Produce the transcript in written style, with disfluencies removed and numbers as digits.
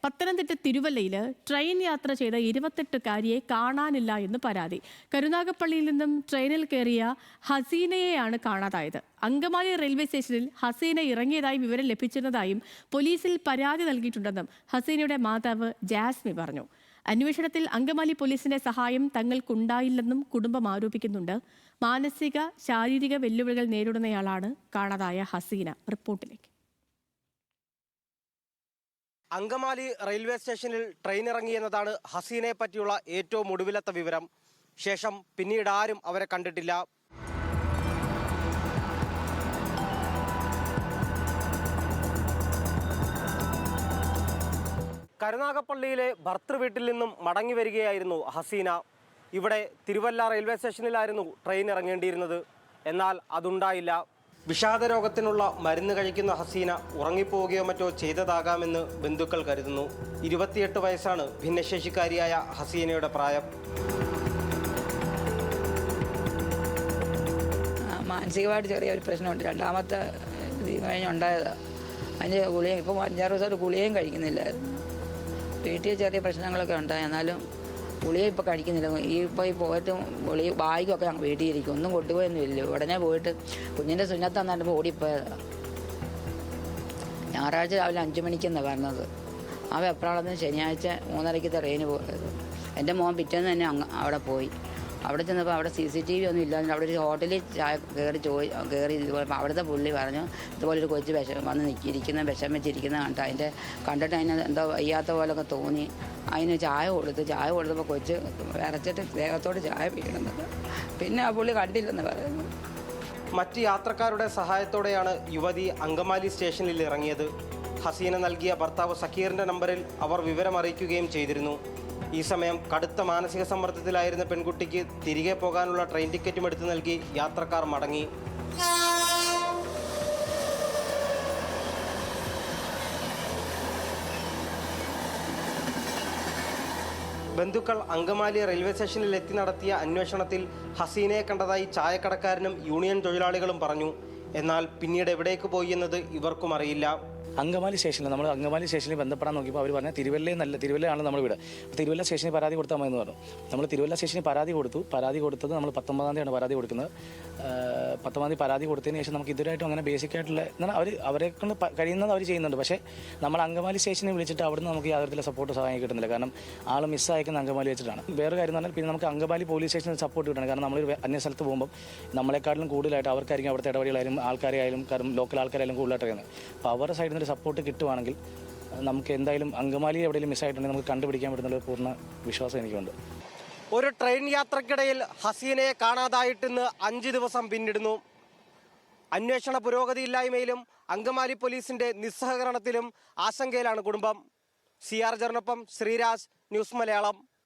പത്തനംതിട്ട തിരുവല്ലയിൽ ട്രെയിൻ യാത്ര ചെയ്ത 28കാരിയെ കാണാനില്ല എന്ന് പരാതി. കരുനാഗപ്പള്ളിയിൽ നിന്നും ട്രെയിനിൽ കയറിയ ഹസീനയെയാണ് കാണാതായത്. അങ്കമാലി റെയിൽവേ സ്റ്റേഷനിൽ ഹസീന ഇറങ്ങിയതായി വിവരം ലഭിച്ചിരുന്നതായും പോലീസിൽ പരാതി നൽകിയിട്ടുണ്ടെന്നും ഹസീനയുടെ മാതാവ് ജാസ്മി പറഞ്ഞു. അന്വേഷണത്തിൽ അങ്കമാലി പോലീസിന്റെ സഹായം തങ്ങൾക്കുണ്ടായില്ലെന്നും കുടുംബം ആരോപിക്കുന്നുണ്ട്. മാനസിക ശാരീരിക വെല്ലുവിളികൾ നേരിടുന്നയാളാണ് കാണാതായ ഹസീന. റിപ്പോർട്ടിലേക്ക്. അങ്കമാലി റെയിൽവേ സ്റ്റേഷനിൽ ട്രെയിൻ ഇറങ്ങിയെന്നതാണ് ഹസീനയെ പറ്റിയുള്ള ഏറ്റവും ഒടുവിലത്തെ വിവരം. ശേഷം പിന്നീട് ആരും അവരെ കണ്ടിട്ടില്ല. കരുനാഗപ്പള്ളിയിലെ ഭർത്തൃവീട്ടിൽ നിന്നും മടങ്ങി വരികയായിരുന്നു ഹസീന. ഇവിടെ തിരുവല്ല റെയിൽവേ സ്റ്റേഷനിലായിരുന്നു ട്രെയിൻ ഇറങ്ങേണ്ടിയിരുന്നത്. എന്നാൽ അതുണ്ടായില്ല. വിഷാദരോഗത്തിനുള്ള മരുന്ന് കഴിക്കുന്ന ഹസീന ഉറങ്ങിപ്പോവുകയോ മറ്റോ ചെയ്തതാകാമെന്ന് ബന്ധുക്കൾ കരുതുന്നു. 28 വയസ്സാണ് ഭിന്നശേഷിക്കാരിയായ ഹസീനയുടെ പ്രായം. മാനസികമായിട്ട് ചെറിയൊരു പ്രശ്നമുണ്ട്. രണ്ടാമത്തെ കഴിഞ്ഞുണ്ടായതാണ്. അതിന് ഗുളിക ഇപ്പോൾ 5-6 ദിവസമായിട്ട് ഗുളികയും കഴിക്കുന്നില്ലായിരുന്നു. വീട്ടിൽ ചെറിയ പ്രശ്നങ്ങളൊക്കെ ഉണ്ടായി. എന്നാലും ഗുളിക ഇപ്പോൾ കഴിക്കുന്നില്ല. ഈ പോയിട്ട് ഗുളിക ബാഗൊക്കെ ഞങ്ങൾ വീട്ടിൽ ഇരിക്കും. ഒന്നും കൊണ്ടുപോയൊന്നും ഇല്ല. ഉടനെ പോയിട്ട് കുഞ്ഞിൻ്റെ സുന്നത്ത് തന്നിട്ട് ഓടിപ്പോയതാണ്. ഞായറാഴ്ച രാവിലെ 5 മണിക്കെന്നാണ് പറഞ്ഞത്. ആ വെപ്രാളത്തിന് ശനിയാഴ്ച 3:30 ട്രെയിന് പോയത്. എൻ്റെ മോൻ പിറ്റേന്ന് തന്നെ അവിടെ പോയി. അവിടെ ചെന്നപ്പോൾ അവിടെ CCTV ഒന്നും ഇല്ലാതെ അവിടെ ഒരു ഹോട്ടലിൽ ചായ കയറി ഇതുപോലെ അവിടുത്തെ പുള്ളി പറഞ്ഞു ഇതുപോലൊരു കൊച്ചു വന്ന് വിഷമിച്ചിരിക്കുന്ന കണ്ടിട്ട് അതിന് എന്തോ വയ്യാത്ത പോലൊക്കെ തോന്നി. അതിന് ചായ കൊടുത്തപ്പോൾ കൊച്ച് വിറച്ചിട്ട് ദേഹത്തോട് ചായ വീഴുന്നത്. പിന്നെ ആ പുള്ളി കണ്ടില്ലെന്ന് പറയുന്നു. മറ്റ് യാത്രക്കാരുടെ സഹായത്തോടെയാണ് യുവതി അങ്കമാലി സ്റ്റേഷനിൽ ഇറങ്ങിയത്. ഹസീന നൽകിയ ഭർത്താവ് സക്കീറിൻ്റെ നമ്പറിൽ അവർ വിവരം അറിയിക്കുകയും ചെയ്തിരുന്നു. ഈ സമയം കടുത്ത മാനസിക സമ്മർദ്ദത്തിലായിരുന്ന പെൺകുട്ടിക്ക് തിരികെ പോകാനുള്ള ട്രെയിൻ ടിക്കറ്റും എടുത്തു നൽകി യാത്രക്കാർ മടങ്ങി. ബന്ധുക്കൾ അങ്കമാലി റെയിൽവേ സ്റ്റേഷനിൽ എത്തി നടത്തിയ അന്വേഷണത്തിൽ ഹസീനയെ കണ്ടതായി ചായക്കടക്കാരനും യൂണിയൻ തൊഴിലാളികളും പറഞ്ഞു. എന്നാൽ പിന്നീട് എവിടേക്ക് പോയി എന്നത് ഇവർക്കും അറിയില്ല. അങ്കമാലി സ്റ്റേഷനിൽ ബന്ധപ്പെടാൻ നോക്കിയപ്പോൾ അവർ പറഞ്ഞാൽ തിരുവല്ലയാണ് നമ്മൾ വീട്. അപ്പോൾ തിരുവല്ല സ്റ്റേഷനിൽ പരാതി കൊടുത്താൽ മതി എന്ന് പറഞ്ഞു. നമ്മൾ തിരുവല്ല സ്റ്റേഷനിൽ പരാതി കൊടുത്തത് നമ്മൾ 19-ാം തീയതിയാണ് പരാതി കൊടുക്കുന്നത്. 19-ാം തീയതി പരാതി കൊടുത്തതിന് ശേഷം നമുക്ക് ഇതുവരായിട്ടും അങ്ങനെ ബേസിക്കായിട്ടുള്ള എന്നാൽ അവരെ കൊണ്ട് കഴിയുന്നത് അവർ ചെയ്യുന്നുണ്ട്. പക്ഷേ നമ്മൾ അങ്കമാലി സ്റ്റേഷനിൽ വിളിച്ചിട്ട് അവിടുന്ന് നമുക്ക് യാതൊരു സപ്പോർട്ട് സഹായം കിട്ടുന്നില്ല. കാരണം ആൾ മിസ്സായിരിക്കുന്ന അങ്കമാലി വെച്ചിട്ടാണ്. വേറെ കാര്യം എന്ന് പറഞ്ഞാൽ പിന്നെ നമുക്ക് അങ്കമാലി പോലീസ് സ്റ്റേഷനിൽ സപ്പോർട്ട് കിട്ടണം. കാരണം നമ്മളൊരു അന്യ സ്ഥലത്ത് പോകുമ്പോൾ നമ്മളെക്കാട്ടിലും കൂടുതലായിട്ട് അവർക്കായിരിക്കും അവിടുത്തെ ഇടപെടലായാലും ആൾക്കാരായാലും കാരണം ലോക്കൽ ആൾക്കാരായാലും കൂടുതലായിട്ട് അറിയുന്നത്. അപ്പോൾ അവരുടെ സൈഡിൽ നിന്ന് സപ്പോർട്ട് കിട്ടുവാണെങ്കിൽ നമുക്ക് എന്തായാലും അങ്കമാലി എവിടെയെങ്കിലും മിസ്സായിട്ടുണ്ടെങ്കിൽ നമുക്ക് കണ്ടുപിടിക്കാൻ പറ്റുന്ന പൂർണ്ണ വിശ്വാസം എനിക്കുണ്ട്. ഒരു ട്രെയിൻ യാത്രക്കിടയിൽ ഹസീനയെ കാണാതായിട്ടിന്ന് 5 ദിവസം പിന്നിടുന്നു. അന്വേഷണ പുരോഗതിയില്ലായ്മയിലും അങ്കമാലി പോലീസിന്റെ നിസ്സഹകരണത്തിലും ആശങ്കയിലാണ് കുടുംബം. CR ജറിനൊപ്പം ശ്രീരാജ്, ന്യൂസ് മലയാളം.